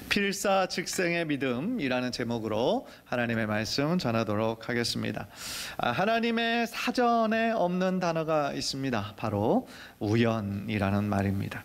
필사즉생의 믿음이라는 제목으로 하나님의 말씀 전하도록 하겠습니다. 하나님의 사전에 없는 단어가 있습니다. 바로 우연이라는 말입니다.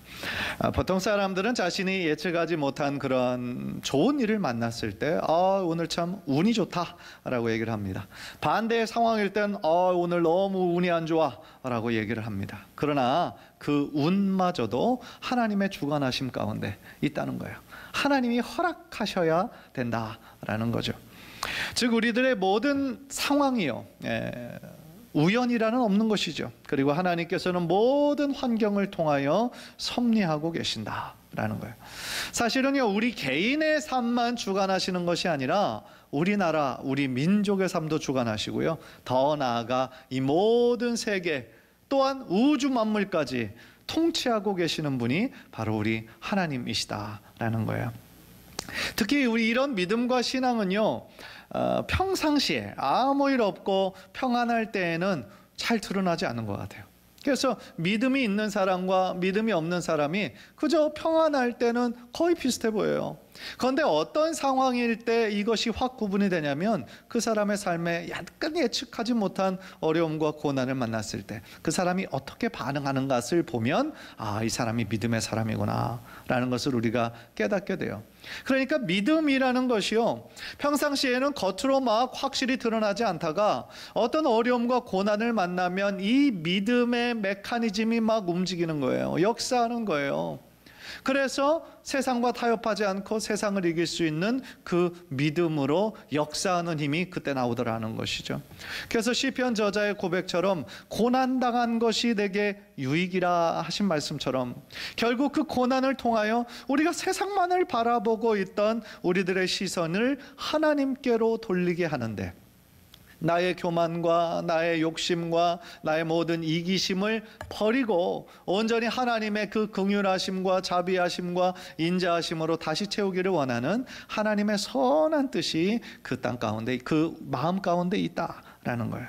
보통 사람들은 자신이 예측하지 못한 그런 좋은 일을 만났을 때 오늘 참 운이 좋다라고 얘기를 합니다. 반대의 상황일 땐 오늘 너무 운이 안 좋아라고 얘기를 합니다. 그러나 그 운마저도 하나님의 주관하심 가운데 있다는 거예요. 하나님이 허락하셔야 된다라는 거죠. 즉 우리들의 모든 상황이요, 우연이라는 없는 것이죠. 그리고 하나님께서는 모든 환경을 통하여 섭리하고 계신다라는 거예요. 사실은요, 우리 개인의 삶만 주관하시는 것이 아니라 우리나라, 우리 민족의 삶도 주관하시고요, 더 나아가 이 모든 세계 또한 우주 만물까지 통치하고 계시는 분이 바로 우리 하나님이시다라는 거예요. 특히 우리 이런 믿음과 신앙은요, 평상시에 아무 일 없고 평안할 때에는 잘 드러나지 않는 것 같아요. 그래서 믿음이 있는 사람과 믿음이 없는 사람이 그저 평안할 때는 거의 비슷해 보여요. 그런데 어떤 상황일 때 이것이 확 구분이 되냐면 그 사람의 삶에 약간 예측하지 못한 어려움과 고난을 만났을 때 그 사람이 어떻게 반응하는 것을 보면 이 사람이 믿음의 사람이구나 라는 것을 우리가 깨닫게 돼요. 그러니까 믿음이라는 것이요, 평상시에는 겉으로 막 확실히 드러나지 않다가 어떤 어려움과 고난을 만나면 이 믿음의 메커니즘이 막 움직이는 거예요. 역사하는 거예요. 그래서 세상과 타협하지 않고 세상을 이길 수 있는 그 믿음으로 역사하는 힘이 그때 나오더라는 것이죠. 그래서 시편 저자의 고백처럼 고난당한 것이 내게 유익이라 하신 말씀처럼 결국 그 고난을 통하여 우리가 세상만을 바라보고 있던 우리들의 시선을 하나님께로 돌리게 하는데, 나의 교만과 나의 욕심과 나의 모든 이기심을 버리고 온전히 하나님의 그 긍휼하심과 자비하심과 인자하심으로 다시 채우기를 원하는 하나님의 선한 뜻이 그 땅 가운데, 그 마음 가운데 있다라는 거예요.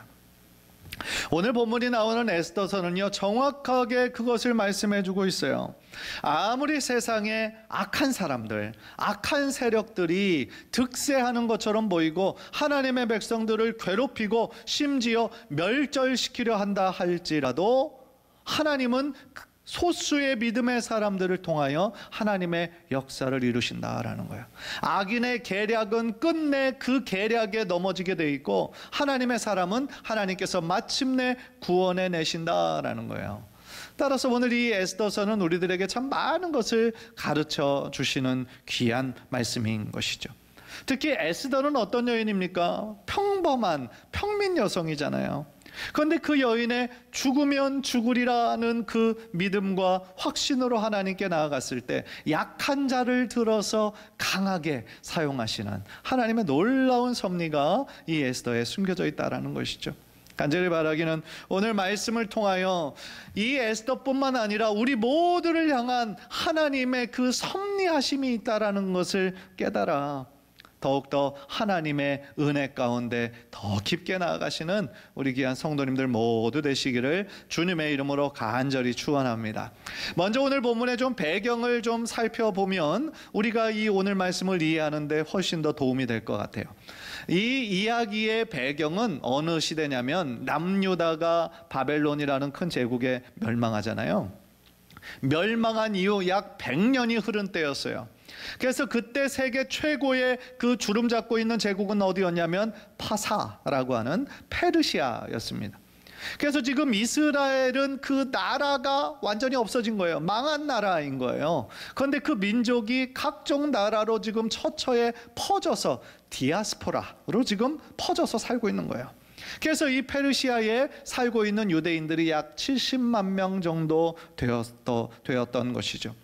오늘 본문이 나오는 에스더서는요, 정확하게 그것을 말씀해 주고 있어요. 아무리 세상에 악한 사람들, 악한 세력들이 득세하는 것처럼 보이고 하나님의 백성들을 괴롭히고 심지어 멸절시키려 한다 할지라도 하나님은 소수의 믿음의 사람들을 통하여 하나님의 역사를 이루신다라는 거예요. 악인의 계략은 끝내 그 계략에 넘어지게 돼 있고 하나님의 사람은 하나님께서 마침내 구원해 내신다라는 거예요. 따라서 오늘 이 에스더서는 우리들에게 참 많은 것을 가르쳐 주시는 귀한 말씀인 것이죠. 특히 에스더는 어떤 여인입니까? 평범한 평민 여성이잖아요. 그런데 그 여인의 죽으면 죽으리라는 그 믿음과 확신으로 하나님께 나아갔을 때 약한 자를 들어서 강하게 사용하시는 하나님의 놀라운 섭리가 이 에스더에 숨겨져 있다는 것이죠. 간절히 바라기는 오늘 말씀을 통하여 이 에스더뿐만 아니라 우리 모두를 향한 하나님의 그 섭리하심이 있다는 것을 깨달아 더욱더 하나님의 은혜 가운데 더 깊게 나아가시는 우리 귀한 성도님들 모두 되시기를 주님의 이름으로 간절히 축원합니다. 먼저 오늘 본문의 좀 배경을 좀 살펴보면 우리가 이 오늘 말씀을 이해하는 데 훨씬 더 도움이 될 것 같아요. 이 이야기의 배경은 어느 시대냐면 남유다가 바벨론이라는 큰 제국에 멸망하잖아요. 멸망한 이후 약 100년이 흐른 때였어요. 그래서 그때 세계 최고의 그 주름 잡고 있는 제국은 어디였냐면 파사라고 하는 페르시아였습니다. 그래서 지금 이스라엘은 그 나라가 완전히 없어진 거예요. 망한 나라인 거예요. 그런데 그 민족이 각종 나라로 지금 처처에 퍼져서 디아스포라로 지금 퍼져서 살고 있는 거예요. 그래서 이 페르시아에 살고 있는 유대인들이 약 70만 명 정도 되었던 것이죠.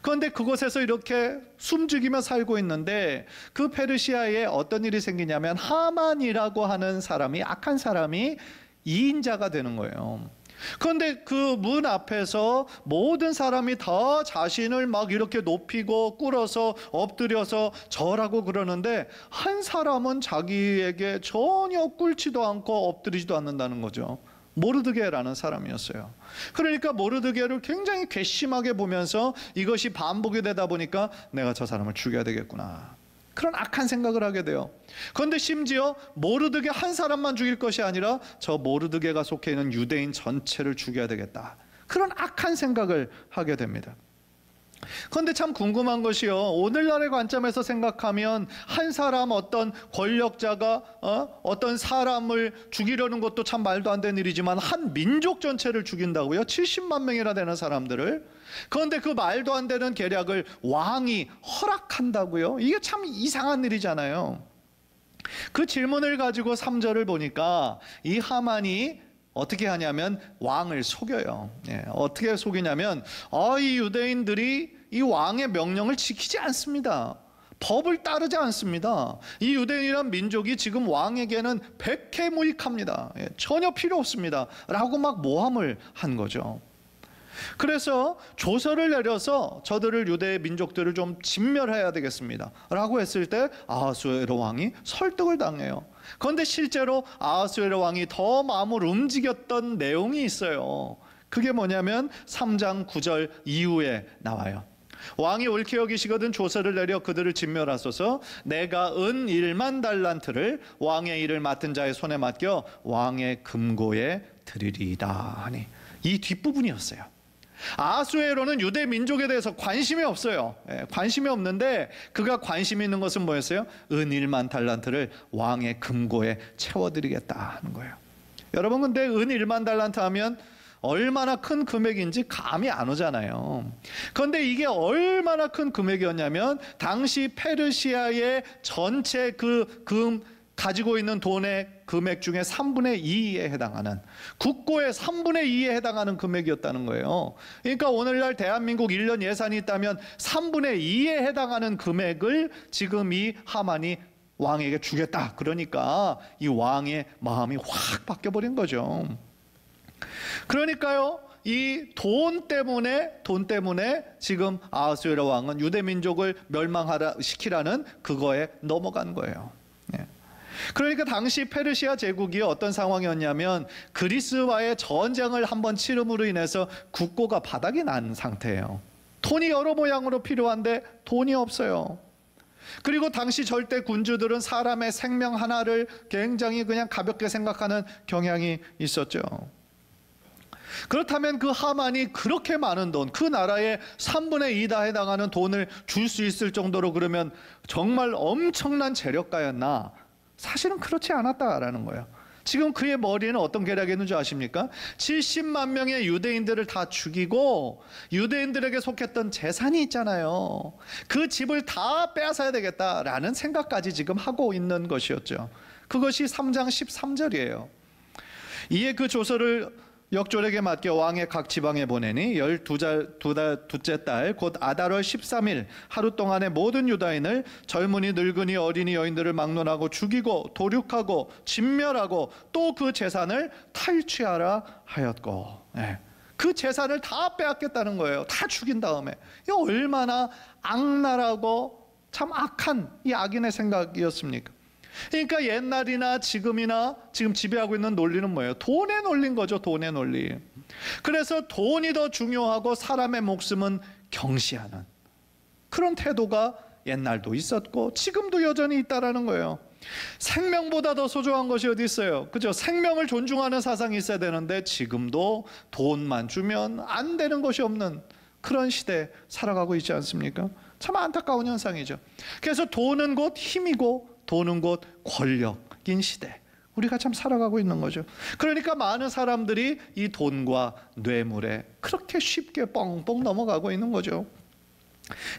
그런데 그곳에서 이렇게 숨죽이며 살고 있는데 그 페르시아에 어떤 일이 생기냐면 하만이라고 하는 사람이, 악한 사람이 2인자가 되는 거예요. 그런데 그 문 앞에서 모든 사람이 다 자신을 막 이렇게 높이고 꿇어서 엎드려서 절하고 그러는데 한 사람은 자기에게 전혀 꿇지도 않고 엎드리지도 않는다는 거죠. 모르드게라는 사람이었어요. 그러니까 모르드게를 굉장히 괘씸하게 보면서 이것이 반복이 되다 보니까 내가 저 사람을 죽여야 되겠구나, 그런 악한 생각을 하게 돼요. 그런데 심지어 모르드게 한 사람만 죽일 것이 아니라 저 모르드게가 속해 있는 유대인 전체를 죽여야 되겠다, 그런 악한 생각을 하게 됩니다. 그런데 참 궁금한 것이요, 오늘날의 관점에서 생각하면 한 사람, 어떤 권력자가 어떤 사람을 죽이려는 것도 참 말도 안 되는 일이지만 한 민족 전체를 죽인다고요? 70만 명이나 되는 사람들을. 그런데 그 말도 안 되는 계략을 왕이 허락한다고요? 이게 참 이상한 일이잖아요. 그 질문을 가지고 3절을 보니까 이 하만이 어떻게 하냐면 왕을 속여요. 어떻게 속이냐면 이 유대인들이 이 왕의 명령을 지키지 않습니다. 법을 따르지 않습니다. 이 유대인이란 민족이 지금 왕에게는 백해무익합니다. 전혀 필요 없습니다 라고 막 모함을 한 거죠. 그래서 조서를 내려서 저들을, 유대 민족들을 좀 진멸해야 되겠습니다 라고 했을 때 아하수에로 왕이 설득을 당해요. 그런데 실제로 아하수에로 왕이 더 마음을 움직였던 내용이 있어요. 그게 뭐냐면 3장 9절 이후에 나와요. 왕이 옳게 여기시거든 조서를 내려 그들을 진멸하소서. 내가 은 1만 달란트를 왕의 일을 맡은 자의 손에 맡겨 왕의 금고에 드리리이다 하니, 이 뒷부분이었어요. 아하수에로는 유대 민족에 대해서 관심이 없어요. 관심이 없는데 그가 관심이 있는 것은 뭐였어요? 은 1만 달란트를 왕의 금고에 채워드리겠다 하는 거예요. 여러분, 근데 은 1만 달란트 하면 얼마나 큰 금액인지 감이 안 오잖아요. 그런데 이게 얼마나 큰 금액이었냐면 당시 페르시아의 전체 가지고 있는 돈의 금액 중에 3분의 2에 해당하는, 국고의 3분의 2에 해당하는 금액이었다는 거예요. 그러니까 오늘날 대한민국 1년 예산이 있다면 3분의 2에 해당하는 금액을 지금 이 하만이 왕에게 주겠다. 그러니까 이 왕의 마음이 확 바뀌어버린 거죠. 그러니까요, 이 돈 때문에 지금 아하수에로 왕은 유대 민족을 멸망시키라는 그거에 넘어간 거예요. 그러니까 당시 페르시아 제국이 어떤 상황이었냐면 그리스와의 전쟁을 한번 치름으로 인해서 국고가 바닥이 난 상태예요. 돈이 여러 모양으로 필요한데 돈이 없어요. 그리고 당시 절대 군주들은 사람의 생명 하나를 굉장히 그냥 가볍게 생각하는 경향이 있었죠. 그렇다면 그 하만이 그렇게 많은 돈, 그 나라의 3분의 2다 해당하는 돈을 줄 수 있을 정도로 그러면 정말 엄청난 재력가였나? 사실은 그렇지 않았다라는 거예요. 지금 그의 머리에는 어떤 계략이었는지 아십니까? 70만 명의 유대인들을 다 죽이고 유대인들에게 속했던 재산이 있잖아요. 그 집을 다 빼앗아야 되겠다라는 생각까지 지금 하고 있는 것이었죠. 그것이 3장 13절이에요. 이에 그 조서를 역졸에게 맡겨 왕의 각 지방에 보내니 12째 달 곧 아달월 13일 하루 동안에 모든 유다인을 젊은이 늙은이 어린이 여인들을 막론하고 죽이고 도륙하고 진멸하고 또 그 재산을 탈취하라 하였고, 그 재산을 다 빼앗겠다는 거예요. 다 죽인 다음에. 이 얼마나 악랄하고 참 악한 이 악인의 생각이었습니까? 그러니까 옛날이나 지금이나 지금 지배하고 있는 논리는 뭐예요? 돈의 논리인 거죠. 돈의 논리. 그래서 돈이 더 중요하고 사람의 목숨은 경시하는 그런 태도가 옛날도 있었고 지금도 여전히 있다라는 거예요. 생명보다 더 소중한 것이 어디 있어요? 그죠? 생명을 존중하는 사상이 있어야 되는데 지금도 돈만 주면 안 되는 것이 없는 그런 시대에 살아가고 있지 않습니까? 참 안타까운 현상이죠. 그래서 돈은 곧 힘이고 돈은 곧 권력인 시대, 우리가 참 살아가고 있는 거죠. 그러니까 많은 사람들이 이 돈과 뇌물에 그렇게 쉽게 뻥뻥 넘어가고 있는 거죠.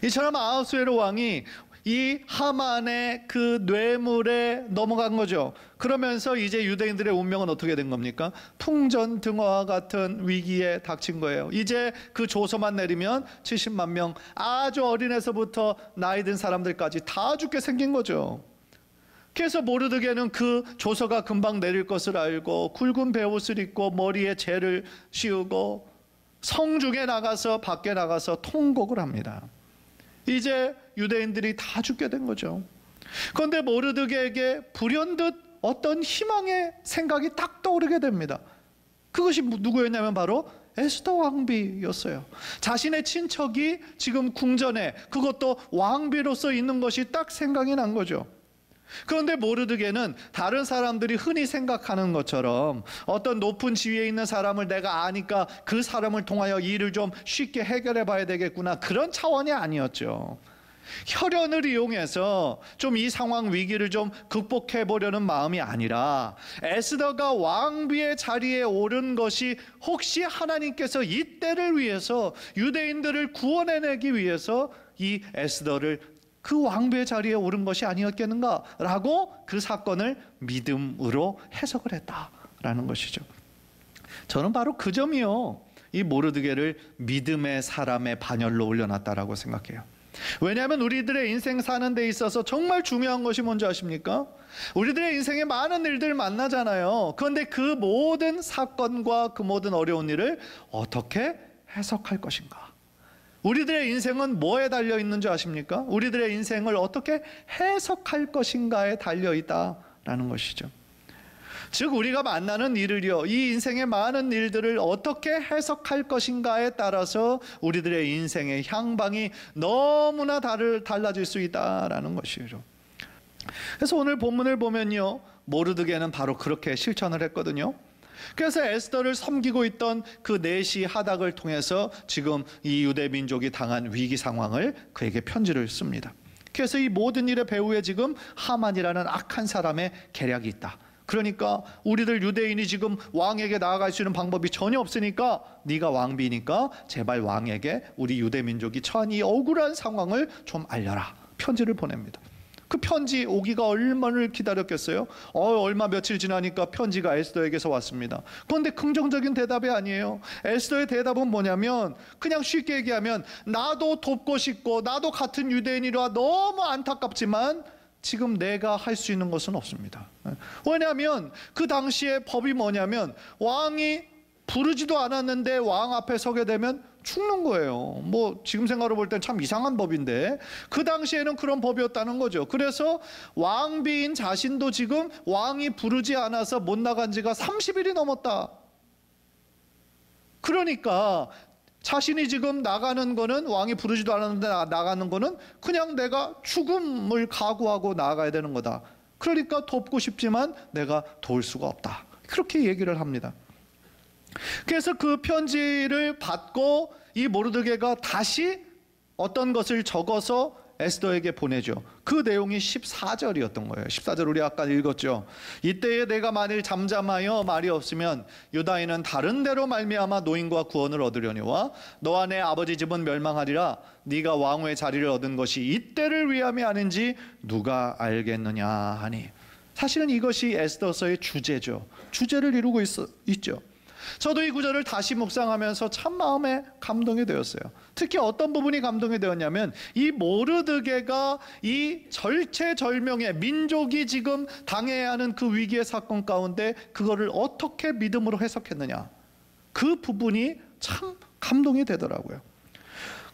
이처럼 아하수에로 왕이 이 하만의 그 뇌물에 넘어간 거죠. 그러면서 이제 유대인들의 운명은 어떻게 된 겁니까? 풍전등화와 같은 위기에 닥친 거예요. 이제 그 조서만 내리면 70만 명, 아주 어린애서부터 나이 든 사람들까지 다 죽게 생긴 거죠. 그래서 모르드게는 그 조서가 금방 내릴 것을 알고 굵은 베옷을 입고 머리에 재를 씌우고 성중에 나가서 밖에 나가서 통곡을 합니다. 이제 유대인들이 다 죽게 된 거죠. 그런데 모르드게에게 불현듯 어떤 희망의 생각이 딱 떠오르게 됩니다. 그것이 누구였냐면 바로 에스더 왕비였어요. 자신의 친척이 지금 궁전에, 그것도 왕비로서 있는 것이 딱 생각이 난 거죠. 그런데 모르드게는 다른 사람들이 흔히 생각하는 것처럼 어떤 높은 지위에 있는 사람을 내가 아니까 그 사람을 통하여 일을 좀 쉽게 해결해 봐야 되겠구나, 그런 차원이 아니었죠. 혈연을 이용해서 좀 이 상황 위기를 좀 극복해 보려는 마음이 아니라, 에스더가 왕비의 자리에 오른 것이 혹시 하나님께서 이 때를 위해서 유대인들을 구원해내기 위해서 이 에스더를 그 왕비의 자리에 오른 것이 아니었겠는가라고 그 사건을 믿음으로 해석을 했다라는 것이죠. 저는 바로 그 점이요, 이 모르드게를 믿음의 사람의 반열로 올려놨다라고 생각해요. 왜냐하면 우리들의 인생 사는 데 있어서 정말 중요한 것이 뭔지 아십니까? 우리들의 인생에 많은 일들 만나잖아요. 그런데 그 모든 사건과 그 모든 어려운 일을 어떻게 해석할 것인가? 우리들의 인생은 뭐에 달려 있는지 아십니까? 우리들의 인생을 어떻게 해석할 것인가에 달려 있다라는 것이죠. 즉 우리가 만나는 일을요, 이 인생의 많은 일들을 어떻게 해석할 것인가에 따라서 우리들의 인생의 향방이 너무나 달라질 수 있다라는 것이죠. 그래서 오늘 본문을 보면요, 모르드게는 바로 그렇게 실천을 했거든요. 그래서 에스더를 섬기고 있던 그 내시 하닥을 통해서 지금 이 유대 민족이 당한 위기 상황을 그에게 편지를 씁니다. 그래서 이 모든 일의 배후에 지금 하만이라는 악한 사람의 계략이 있다. 그러니까 우리들 유대인이 지금 왕에게 나아갈 수 있는 방법이 전혀 없으니까 네가 왕비니까 제발 왕에게 우리 유대 민족이 처한 이 억울한 상황을 좀 알려라. 편지를 보냅니다. 그 편지 오기가 얼마를 기다렸겠어요? 얼마 며칠 지나니까 편지가 에스더에게서 왔습니다. 그런데 긍정적인 대답이 아니에요. 에스더의 대답은 뭐냐면, 그냥 쉽게 얘기하면 나도 돕고 싶고 나도 같은 유대인이라 너무 안타깝지만 지금 내가 할 수 있는 것은 없습니다. 왜냐하면 그 당시에 법이 뭐냐면, 왕이 부르지도 않았는데 왕 앞에 서게 되면 죽는 거예요. 뭐 지금 생각으로 볼 땐 참 이상한 법인데 그 당시에는 그런 법이었다는 거죠. 그래서 왕비인 자신도 지금 왕이 부르지 않아서 못 나간 지가 30일이 넘었다. 그러니까 자신이 지금 나가는 거는, 왕이 부르지도 않았는데 나가는 거는 그냥 내가 죽음을 각오하고 나가야 되는 거다. 그러니까 돕고 싶지만 내가 도울 수가 없다. 그렇게 얘기를 합니다. 그래서 그 편지를 받고 이 모르드게가 다시 어떤 것을 적어서 에스더에게 보내죠. 그 내용이 14절이었던 거예요. 14절 우리 아까 읽었죠. 이때에 내가 만일 잠잠하여 말이 없으면 유다인은 다른 데로 말미암아 노임과 구원을 얻으려니와 너와 내 아버지 집은 멸망하리라. 네가 왕후의 자리를 얻은 것이 이때를 위함이 아닌지 누가 알겠느냐 하니. 사실은 이것이 에스더서의 주제죠. 주제를 이루고 있죠. 저도 이 구절을 다시 묵상하면서 참 마음에 감동이 되었어요. 특히 어떤 부분이 감동이 되었냐면, 이 모르드게가 이 절체절명의 민족이 지금 당해야 하는 그 위기의 사건 가운데 그거를 어떻게 믿음으로 해석했느냐, 그 부분이 참 감동이 되더라고요.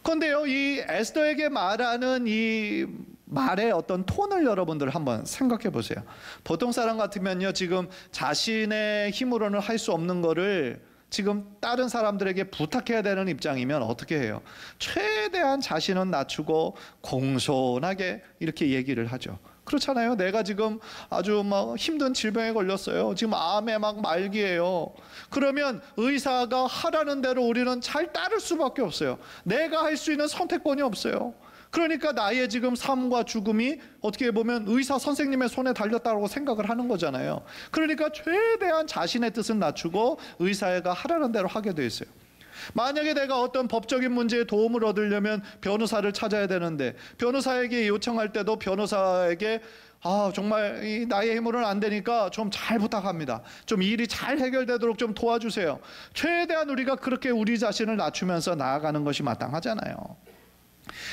그런데요, 이 에스더에게 말하는 이 말의 어떤 톤을 여러분들 한번 생각해 보세요. 보통 사람 같으면요, 지금 자신의 힘으로는 할 수 없는 거를 지금 다른 사람들에게 부탁해야 되는 입장이면 어떻게 해요? 최대한 자신은 낮추고 공손하게 이렇게 얘기를 하죠. 그렇잖아요. 내가 지금 아주 막 힘든 질병에 걸렸어요. 지금 암에 막 말기예요. 그러면 의사가 하라는 대로 우리는 잘 따를 수밖에 없어요. 내가 할 수 있는 선택권이 없어요. 그러니까 나의 지금 삶과 죽음이 어떻게 보면 의사 선생님의 손에 달렸다고 생각을 하는 거잖아요. 그러니까 최대한 자신의 뜻은 낮추고 의사가 하라는 대로 하게 돼 있어요. 만약에 내가 어떤 법적인 문제에 도움을 얻으려면 변호사를 찾아야 되는데 변호사에게 요청할 때도 변호사에게 정말 나의 힘으로는 안 되니까 좀 잘 부탁합니다. 좀 일이 잘 해결되도록 좀 도와주세요. 최대한 우리가 그렇게 우리 자신을 낮추면서 나아가는 것이 마땅하잖아요.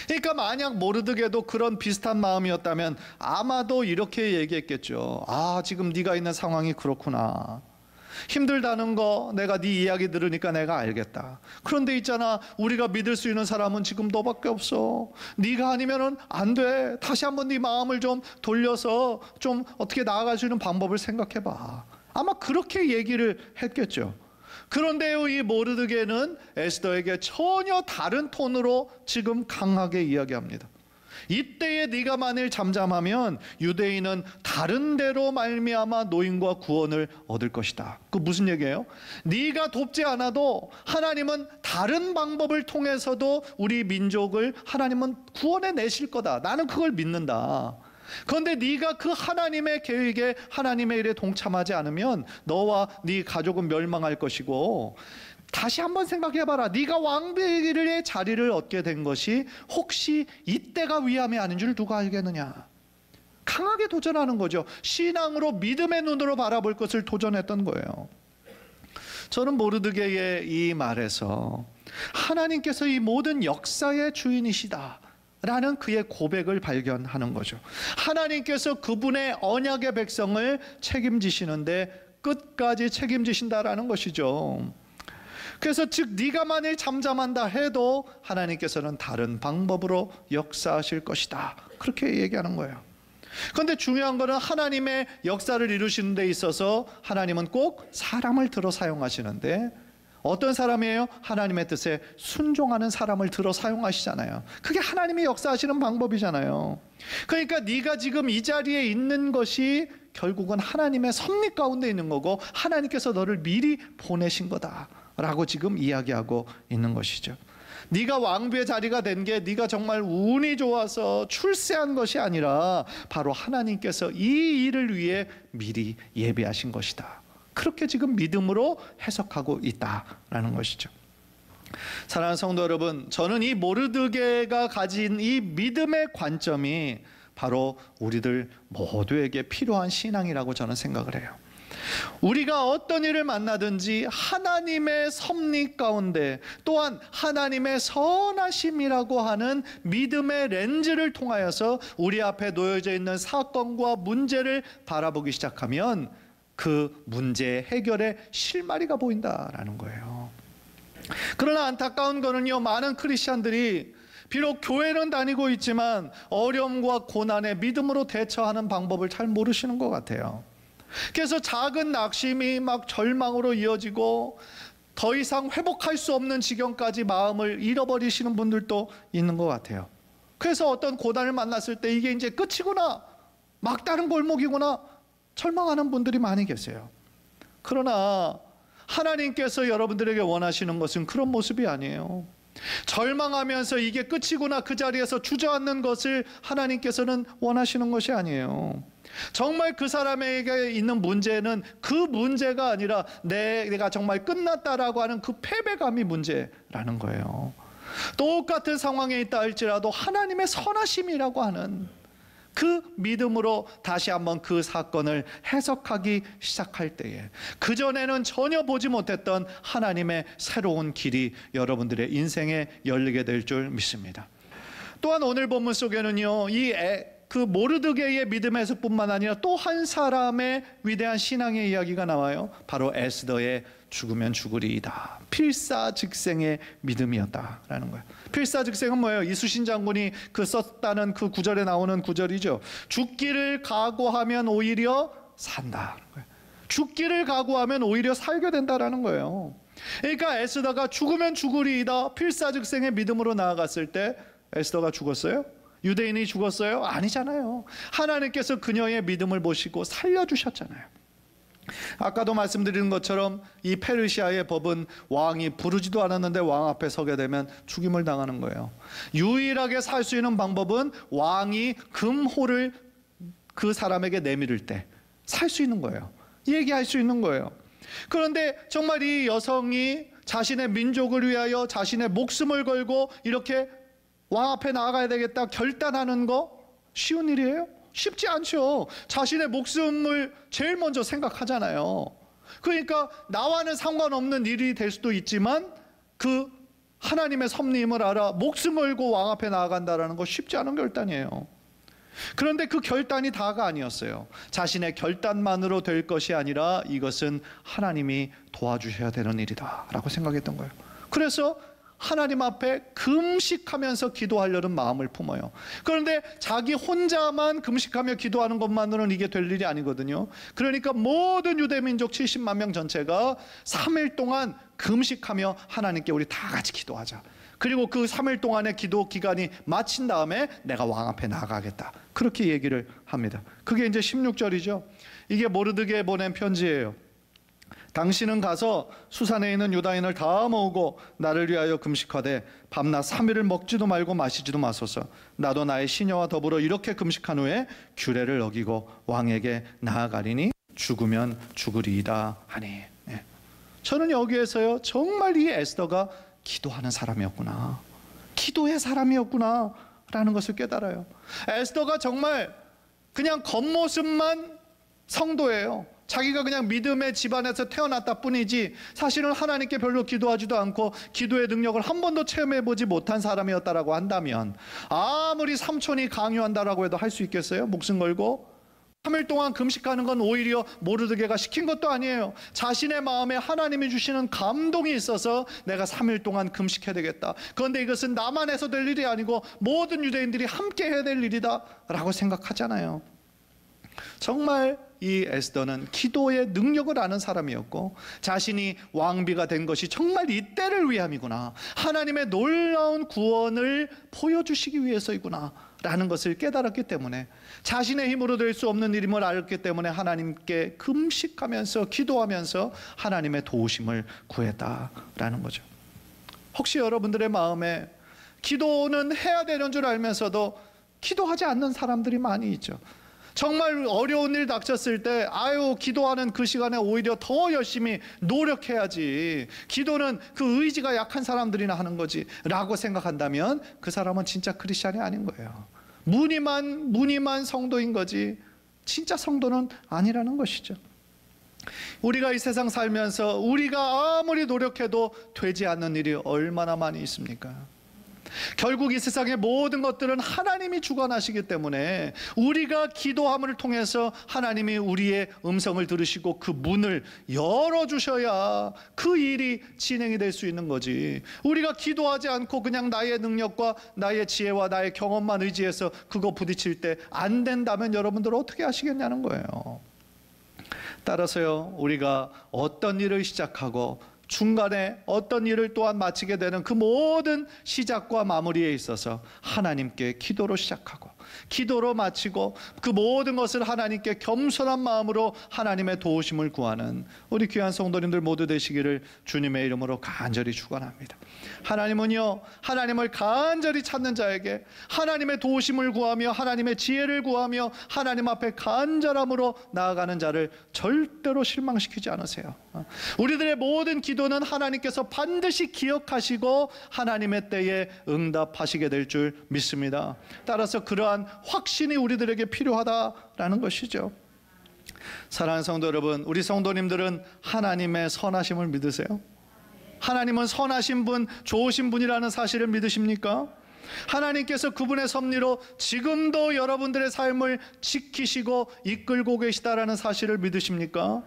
그러니까 만약 모르드게도 그런 비슷한 마음이었다면 아마도 이렇게 얘기했겠죠. 지금 네가 있는 상황이 그렇구나. 힘들다는 거 내가 네 이야기 들으니까 내가 알겠다. 그런데 있잖아, 우리가 믿을 수 있는 사람은 지금 너밖에 없어. 네가 아니면은 안 돼. 다시 한번 네 마음을 좀 돌려서 좀 어떻게 나아갈 수 있는 방법을 생각해봐. 아마 그렇게 얘기를 했겠죠. 그런데요, 이 모르드게는 에스더에게 전혀 다른 톤으로 지금 강하게 이야기합니다. 이때에 네가 만일 잠잠하면 유대인은 다른 데로 말미암아 노임과 구원을 얻을 것이다. 그 무슨 얘기예요? 네가 돕지 않아도 하나님은 다른 방법을 통해서도 우리 민족을 하나님은 구원해 내실 거다. 나는 그걸 믿는다. 그런데 네가 그 하나님의 계획에, 하나님의 일에 동참하지 않으면 너와 네 가족은 멸망할 것이고, 다시 한번 생각해봐라. 네가 왕비의 자리를 얻게 된 것이 혹시 이때가 위함이 아닌 줄 누가 알겠느냐. 강하게 도전하는 거죠. 신앙으로 믿음의 눈으로 바라볼 것을 도전했던 거예요. 저는 모르드게의 이 말에서 하나님께서 이 모든 역사의 주인이시다 라는 그의 고백을 발견하는 거죠. 하나님께서 그분의 언약의 백성을 책임지시는데 끝까지 책임지신다라는 것이죠. 그래서 즉 네가 만일 잠잠한다 해도 하나님께서는 다른 방법으로 역사하실 것이다, 그렇게 얘기하는 거예요. 그런데 중요한 것은 하나님의 역사를 이루시는 데 있어서 하나님은 꼭 사람을 들어 사용하시는데, 어떤 사람이에요? 하나님의 뜻에 순종하는 사람을 들어 사용하시잖아요. 그게 하나님이 역사하시는 방법이잖아요. 그러니까 네가 지금 이 자리에 있는 것이 결국은 하나님의 섭리 가운데 있는 거고, 하나님께서 너를 미리 보내신 거다 라고 지금 이야기하고 있는 것이죠. 네가 왕비의 자리가 된 게 네가 정말 운이 좋아서 출세한 것이 아니라 바로 하나님께서 이 일을 위해 미리 예비하신 것이다, 그렇게 지금 믿음으로 해석하고 있다라는 것이죠. 사랑하는 성도 여러분, 저는 이 모르드게가 가진 이 믿음의 관점이 바로 우리들 모두에게 필요한 신앙이라고 저는 생각을 해요. 우리가 어떤 일을 만나든지 하나님의 섭리 가운데, 또한 하나님의 선하심이라고 하는 믿음의 렌즈를 통하여서 우리 앞에 놓여져 있는 사건과 문제를 바라보기 시작하면 그 문제 해결의 실마리가 보인다라는 거예요. 그러나 안타까운 거는요, 많은 크리스찬들이 비록 교회는 다니고 있지만 어려움과 고난에 믿음으로 대처하는 방법을 잘 모르시는 것 같아요. 그래서 작은 낙심이 막 절망으로 이어지고 더 이상 회복할 수 없는 지경까지 마음을 잃어버리시는 분들도 있는 것 같아요. 그래서 어떤 고난을 만났을 때 이게 이제 끝이구나, 막다른 골목이구나, 절망하는 분들이 많이 계세요. 그러나 하나님께서 여러분들에게 원하시는 것은 그런 모습이 아니에요. 절망하면서 이게 끝이구나 그 자리에서 주저앉는 것을 하나님께서는 원하시는 것이 아니에요. 정말 그 사람에게 있는 문제는 그 문제가 아니라 내가 정말 끝났다라고 하는 그 패배감이 문제라는 거예요. 똑같은 상황에 있다 할지라도 하나님의 선하심이라고 하는 그 믿음으로 다시 한번 그 사건을 해석하기 시작할 때에, 그전에는 전혀 보지 못했던 하나님의 새로운 길이 여러분들의 인생에 열리게 될 줄 믿습니다. 또한 오늘 본문 속에는요, 그 모르드게의 믿음에서뿐만 아니라 또 한 사람의 위대한 신앙의 이야기가 나와요. 바로 에스더의 죽으면 죽으리이다, 필사즉생의 믿음이었다라는 거예요. 필사즉생은 뭐예요? 이수신 장군이 썼다는 그 구절에 나오는 구절이죠. 죽기를 각오하면 오히려 산다. 죽기를 각오하면 오히려 살게 된다라는 거예요. 그러니까 에스더가 죽으면 죽으리이다, 필사즉생의 믿음으로 나아갔을 때 에스더가 죽었어요? 유대인이 죽었어요? 아니잖아요. 하나님께서 그녀의 믿음을 보시고 살려주셨잖아요. 아까도 말씀드린 것처럼 이 페르시아의 법은 왕이 부르지도 않았는데 왕 앞에 서게 되면 죽임을 당하는 거예요. 유일하게 살 수 있는 방법은 왕이 금호를 그 사람에게 내밀을 때 살 수 있는 거예요. 얘기할 수 있는 거예요. 그런데 정말 이 여성이 자신의 민족을 위하여 자신의 목숨을 걸고 이렇게 왕 앞에 나아가야 되겠다 결단하는 거 쉬운 일이에요? 쉽지 않죠. 자신의 목숨을 제일 먼저 생각하잖아요. 그러니까 나와는 상관없는 일이 될 수도 있지만 그 하나님의 섭리임을 알아 목숨 걸고 왕 앞에 나아간다는 거 쉽지 않은 결단이에요. 그런데 그 결단이 다가 아니었어요. 자신의 결단만으로 될 것이 아니라 이것은 하나님이 도와주셔야 되는 일이다 라고 생각했던 거예요. 그래서 하나님 앞에 금식하면서 기도하려는 마음을 품어요. 그런데 자기 혼자만 금식하며 기도하는 것만으로는 이게 될 일이 아니거든요. 그러니까 모든 유대민족 70만 명 전체가 3일 동안 금식하며 하나님께 우리 다 같이 기도하자. 그리고 그 3일 동안의 기도 기간이 마친 다음에 내가 왕 앞에 나가겠다. 그렇게 얘기를 합니다. 그게 이제 16절이죠. 이게 모르드게 보낸 편지예요. 당신은 가서 수산에 있는 유다인을 다 모으고 나를 위하여 금식하되 밤낮 3일을 먹지도 말고 마시지도 마소서. 나도 나의 시녀와 더불어 이렇게 금식한 후에 규례를 어기고 왕에게 나아가리니 죽으면 죽으리이다 하니. 저는 여기에서요, 정말 이 에스더가 기도하는 사람이었구나, 기도의 사람이었구나 라는 것을 깨달아요. 에스더가 정말 그냥 겉모습만 성도예요. 자기가 그냥 믿음의 집안에서 태어났다 뿐이지 사실은 하나님께 별로 기도하지도 않고 기도의 능력을 한 번도 체험해보지 못한 사람이었다라고 한다면, 아무리 삼촌이 강요한다라고 해도 할 수 있겠어요? 목숨 걸고 3일 동안 금식하는 건 오히려 모르드게가 시킨 것도 아니에요. 자신의 마음에 하나님이 주시는 감동이 있어서 내가 3일 동안 금식해야 되겠다. 그런데 이것은 나만 해서 될 일이 아니고 모든 유대인들이 함께 해야 될 일이다 라고 생각하잖아요. 정말 이 에스더는 기도의 능력을 아는 사람이었고, 자신이 왕비가 된 것이 정말 이때를 위함이구나, 하나님의 놀라운 구원을 보여주시기 위해서이구나 라는 것을 깨달았기 때문에, 자신의 힘으로 될 수 없는 일임을 알았기 때문에 하나님께 금식하면서 기도하면서 하나님의 도우심을 구했다라는 거죠. 혹시 여러분들의 마음에 기도는 해야 되는 줄 알면서도 기도하지 않는 사람들이 많이 있죠. 정말 어려운 일 닥쳤을 때 기도하는 그 시간에 오히려 더 열심히 노력해야지, 기도는 그 의지가 약한 사람들이나 하는 거지 라고 생각한다면 그 사람은 진짜 크리스찬이 아닌 거예요. 무늬만 성도인 거지 진짜 성도는 아니라는 것이죠. 우리가 이 세상 살면서 우리가 아무리 노력해도 되지 않는 일이 얼마나 많이 있습니까? 결국 이 세상의 모든 것들은 하나님이 주관하시기 때문에 우리가 기도함을 통해서 하나님이 우리의 음성을 들으시고 그 문을 열어주셔야 그 일이 진행이 될 수 있는 거지, 우리가 기도하지 않고 그냥 나의 능력과 나의 지혜와 나의 경험만 의지해서 그거 부딪힐 때 안 된다면 여러분들 어떻게 하시겠냐는 거예요. 따라서요, 우리가 어떤 일을 시작하고 중간에 어떤 일을 또한 마치게 되는 그 모든 시작과 마무리에 있어서 하나님께 기도로 시작하고 기도로 마치고 그 모든 것을 하나님께 겸손한 마음으로 하나님의 도우심을 구하는 우리 귀한 성도님들 모두 되시기를 주님의 이름으로 간절히 축원합니다. 하나님은요, 하나님을 간절히 찾는 자에게 하나님의 도우심을 구하며 하나님의 지혜를 구하며 하나님 앞에 간절함으로 나아가는 자를 절대로 실망시키지 않으세요. 우리들의 모든 기도는 하나님께서 반드시 기억하시고 하나님의 때에 응답하시게 될 줄 믿습니다. 따라서 그러한 확신이 우리들에게 필요하다라는 것이죠. 사랑하는 성도 여러분, 우리 성도님들은 하나님의 선하심을 믿으세요? 하나님은 선하신 분, 좋으신 분이라는 사실을 믿으십니까? 하나님께서 그분의 섭리로 지금도 여러분들의 삶을 지키시고 이끌고 계시다라는 사실을 믿으십니까?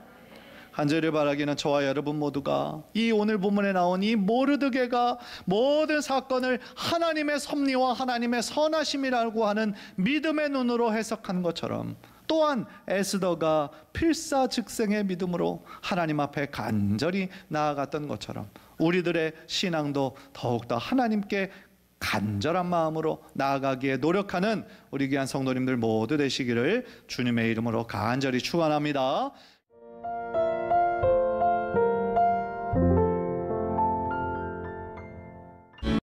간절히 바라기는 저와 여러분 모두가 이 오늘 본문에 나온 이 모르드게가 모든 사건을 하나님의 섭리와 하나님의 선하심이라고 하는 믿음의 눈으로 해석한 것처럼, 또한 에스더가 필사즉생의 믿음으로 하나님 앞에 간절히 나아갔던 것처럼 우리들의 신앙도 더욱더 하나님께 간절한 마음으로 나아가기에 노력하는 우리 귀한 성도님들 모두 되시기를 주님의 이름으로 간절히 축원합니다.